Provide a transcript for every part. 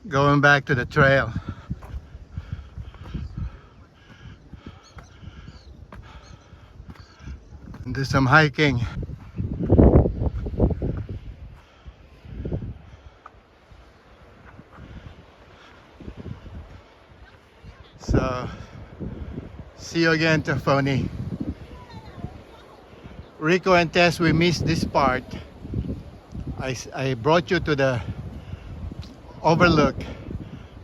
Going back to the trail. Do some hiking. So, see you again, Tafoni. Rico and Tess, we missed this part. I brought you to the overlook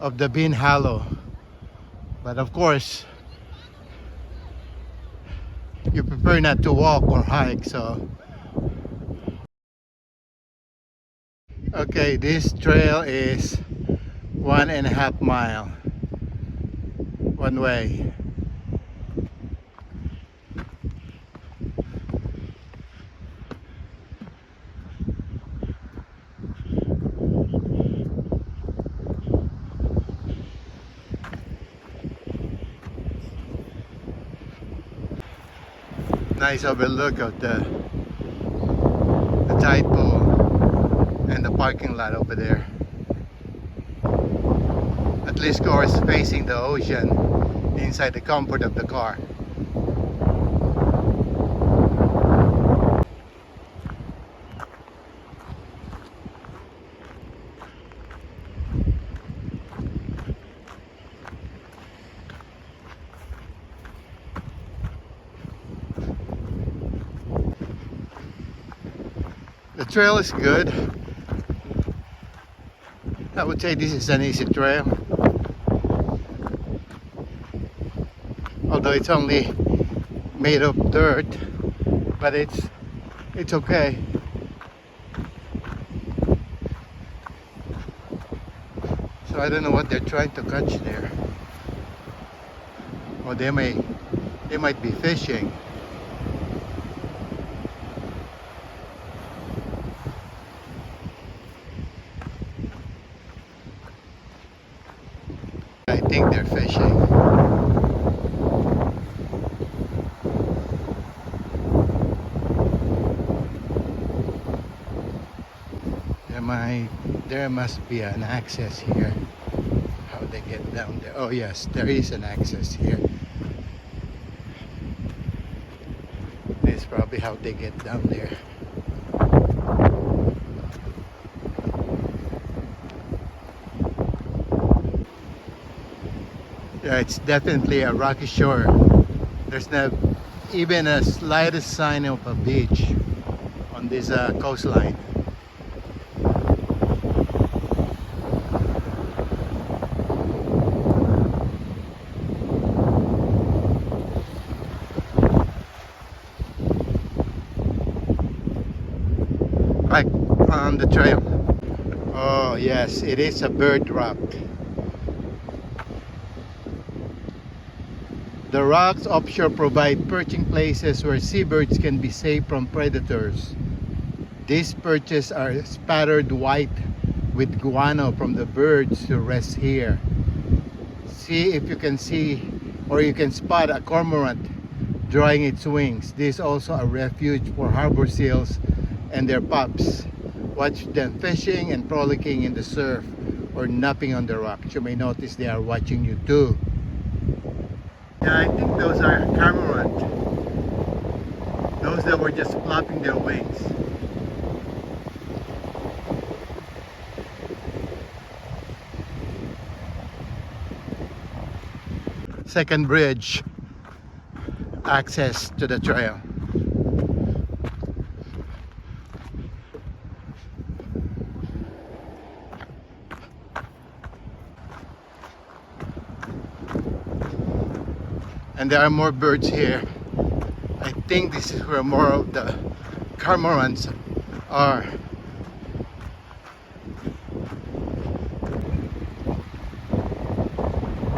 of the Bean Hollow. But of course, you prefer not to walk or hike, so. Okay, this trail is 1.5 miles one way. Nice overlook of the tide pool and the parking lot over there. At least of course facing the ocean inside the comfort of the car. The trail is good. I would say this is an easy trail. Although it's only made of dirt, but it's okay. So I don't know what they're trying to catch there. Or they might be fishing. I think they're fishing. There must be an access here. How they get down there? Oh yes, there is an access here. This is probably how they get down there. Yeah, it's definitely a rocky shore. There's not even a slightest sign of a beach on this coastline. Right on the trail. Oh yes, it is a bird rock. The rocks offshore provide perching places where seabirds can be safe from predators. These perches are spattered white with guano from the birds who rest here. See if you can see or you can spot a cormorant drawing its wings. This is also a refuge for harbor seals and their pups. Watch them fishing and frolicking in the surf or napping on the rocks. You may notice they are watching you too. Yeah, I think those are cormorant. Those that were just flapping their wings. Second bridge access to the trail. And there are more birds here. I think this is where more of the cormorants are.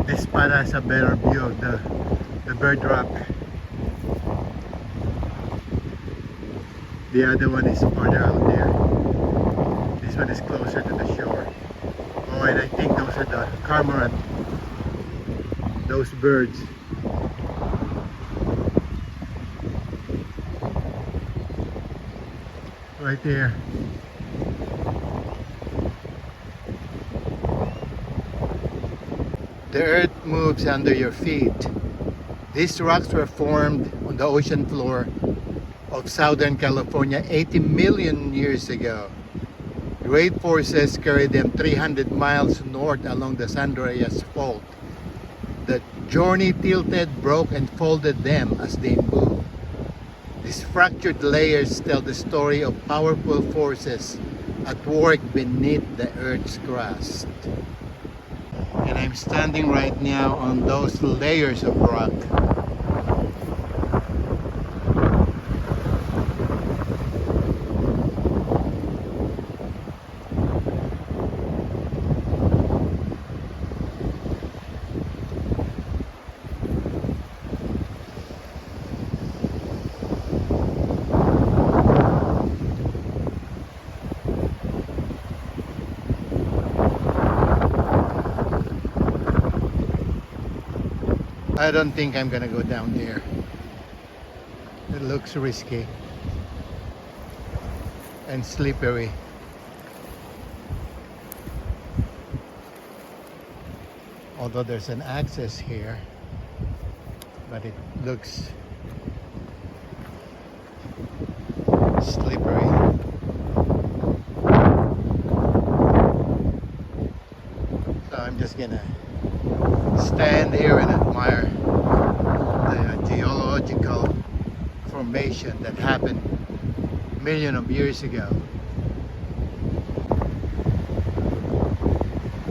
This spot has a better view of the bird rock. The other one is farther out there. This one is closer to the shore. Oh, and I think those are the cormorant. Those birds. Right there. The earth moves under your feet. These rocks were formed on the ocean floor of Southern California 80 million years ago. Great forces carried them 300 miles north along the San Andreas Fault. The journey tilted, broke, and folded them as they moved. These fractured layers tell the story of powerful forces at work beneath the Earth's crust. And I'm standing right now on those layers of rock. I don't think I'm gonna go down there. It looks risky and slippery. Although there's an access here, but it looks slippery. So I'm just gonna stand here and admire the geological formation that happened millions of years ago.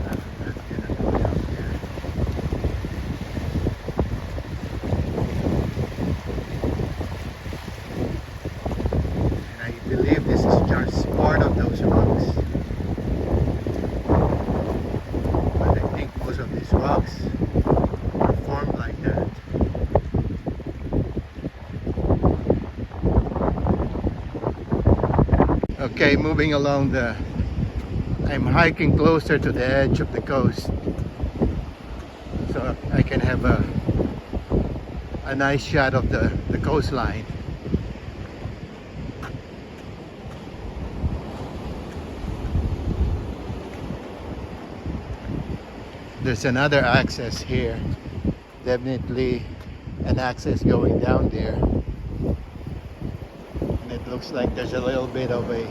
And I believe this is just part of those rocks. But I think most of these rocks are formed like that. Okay, moving along I'm hiking closer to the edge of the coast, so I can have a nice shot of the coastline. There's another access here, definitely an access going down there. And it looks like there's a little bit of a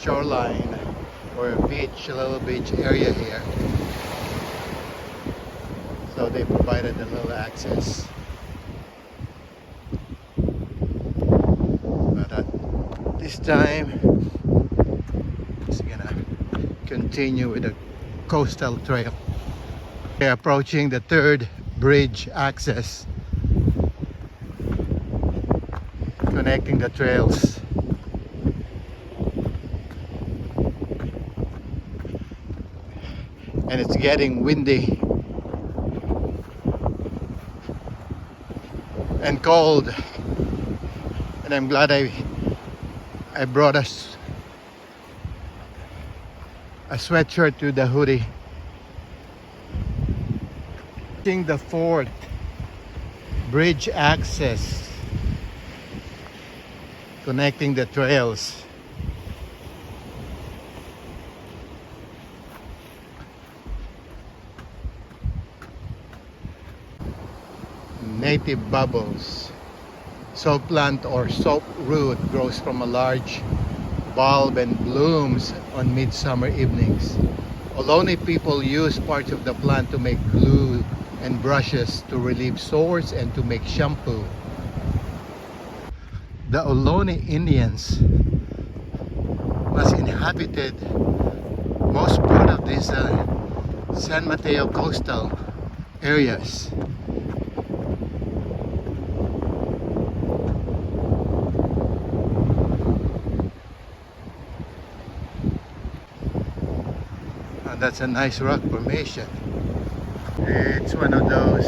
shoreline or a beach, a little beach area here. So they provided a little access. But at this time, it's gonna continue with the coastal trail. We're approaching the third bridge access, connecting the trails. And it's getting windy and cold, and I'm glad I brought us a sweatshirt to the hoodie. The fourth bridge access connecting the trails. Native bubbles. Soap plant or soap root grows from a large bulb and blooms on midsummer evenings. Ohlone people use parts of the plant to make glue and brushes, to relieve sores, and to make shampoo. The Ohlone Indians was inhabited most part of these San Mateo coastal areas. That's a nice rock formation. It's one of those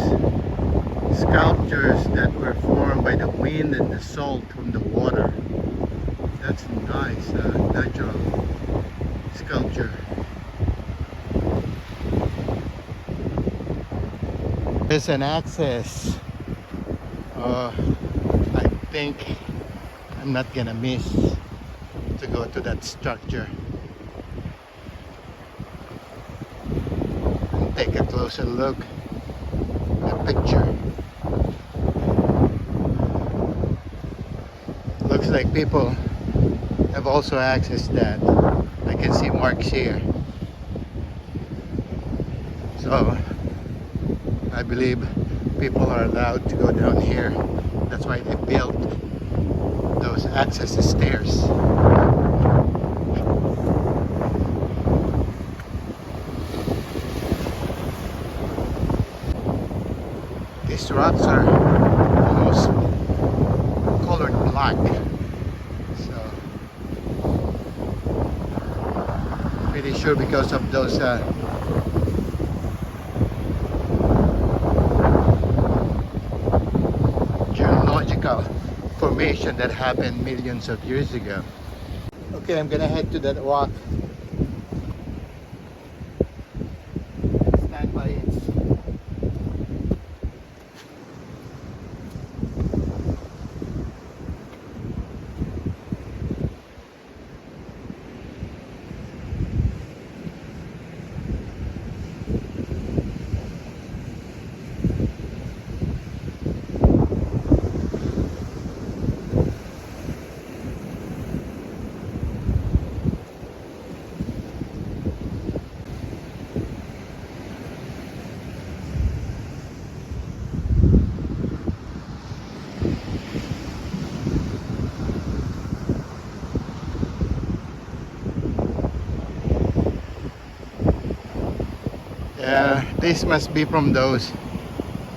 sculptures that were formed by the wind and the salt from the water. That's nice, natural sculpture. There's an access. I think I'm not gonna miss to go to that structure. take a closer look at the picture. Looks like people have also accessed that. I can see marks here. So I believe people are allowed to go down here. That's why they built those access stairs. These rocks are almost colored black. So pretty sure because of those geological formation that happened millions of years ago. Okay, I'm gonna head to that rock. Stand by it. This must be from those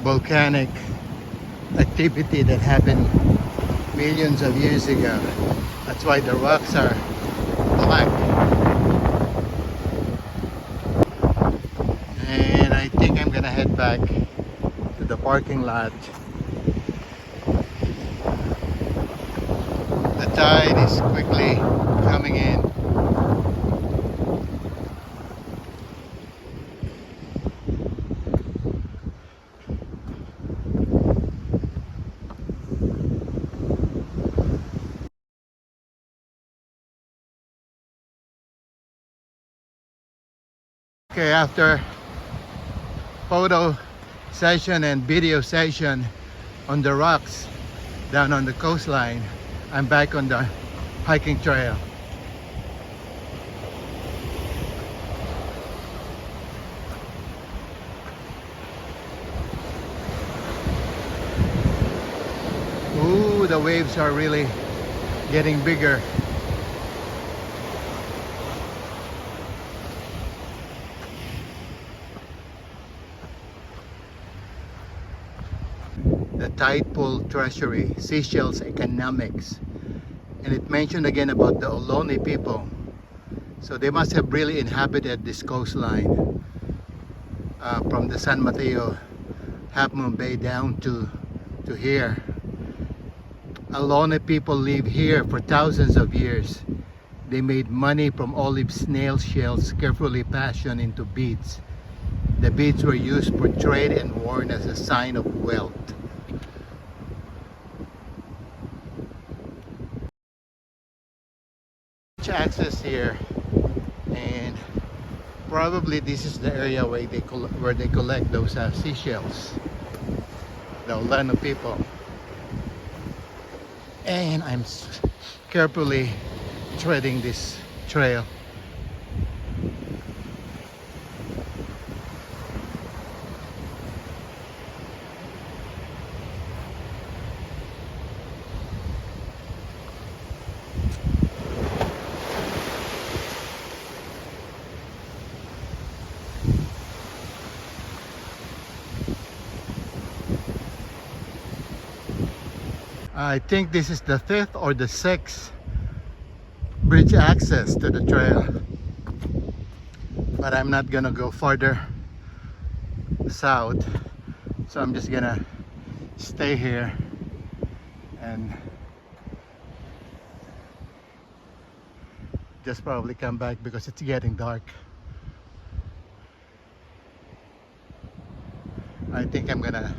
volcanic activity that happened millions of years ago. That's why the rocks are black. And I think I'm gonna head back to the parking lot. The tide is quickly coming in. Okay, after photo session and video session on the rocks down on the coastline, I'm back on the hiking trail. Ooh, the waves are really getting bigger. The Tide Pool Treasury, Seychelles Economics. And it mentioned again about the Ohlone people. So they must have really inhabited this coastline from the San Mateo, Half Moon Bay down to here. Ohlone people live here for thousands of years. They made money from olive snail shells carefully fashioned into beads. The beads were used for trade and worn as a sign of wealth. Access here, and probably this is the area where they collect those seashells, the Ohlone people. And I'm carefully treading this trail. I think this is the 5th or the 6th bridge access to the trail, but I'm not gonna go farther south, so I'm just gonna stay here and just probably come back because it's getting dark. I think I'm gonna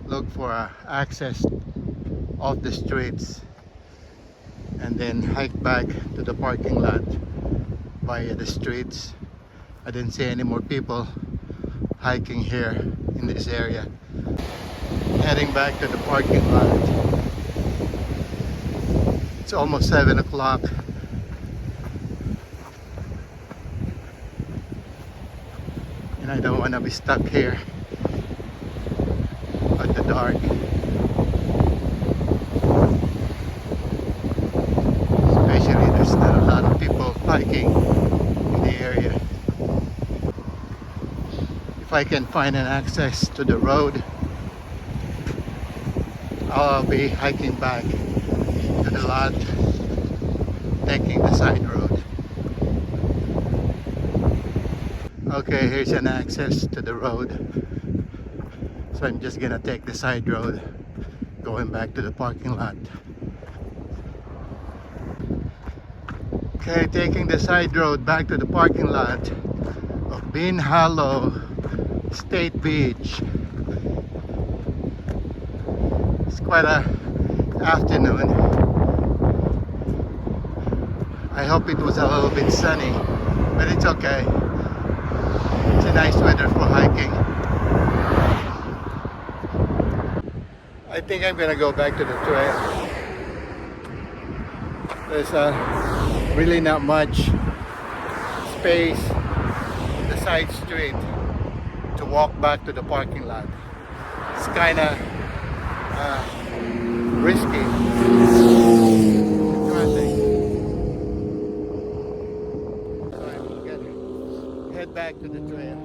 look for access off the streets and then hike back to the parking lot via the streets. I didn't see any more people hiking here in this area. Heading back to the parking lot. It's almost 7 o'clock. And I don't want to be stuck here at the dark. Especially there's not a lot of people hiking in the area. If I can find an access to the road, I'll be hiking back to the lot, taking the side road. Okay, here's an access to the road. So I'm just gonna take the side road, going back to the parking lot. Okay, taking the side road back to the parking lot of Bean Hollow State Beach. It's quite a afternoon. I hope it was a little bit sunny, but it's okay. It's a nice weather for hiking. I think I'm gonna go back to the trail. There's really not much space in the side street to walk back to the parking lot. It's kinda risky. Traffic. So I'm gonna head back to the trail.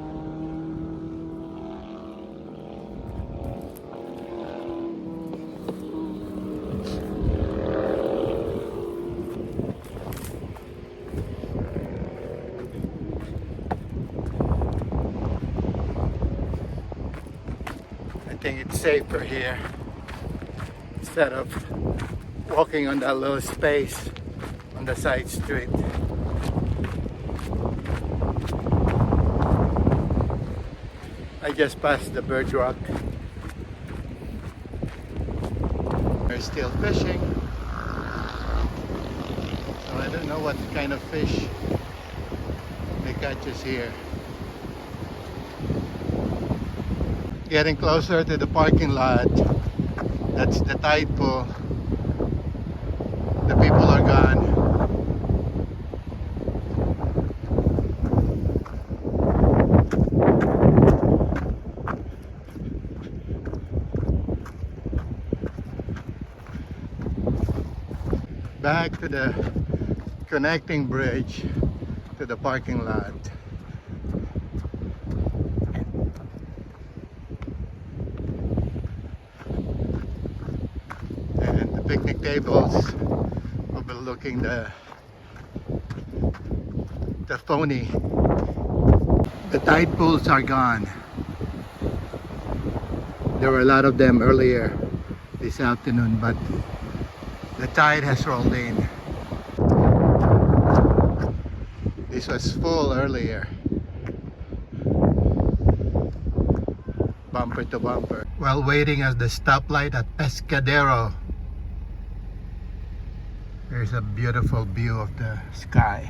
I think it's safer here instead of walking on that little space on the side street. I just passed the Bird Rock. They're still fishing. So I don't know what kind of fish they catches here. Getting closer to the parking lot. That's the tide pool. The people are gone. Back to the connecting bridge to the parking lot. Picnic tables overlooking the Phony. The tide pools are gone. There were a lot of them earlier this afternoon, but the tide has rolled in. This was full earlier. Bumper to bumper. While waiting at the stoplight at Pescadero, there's a beautiful view of the sky.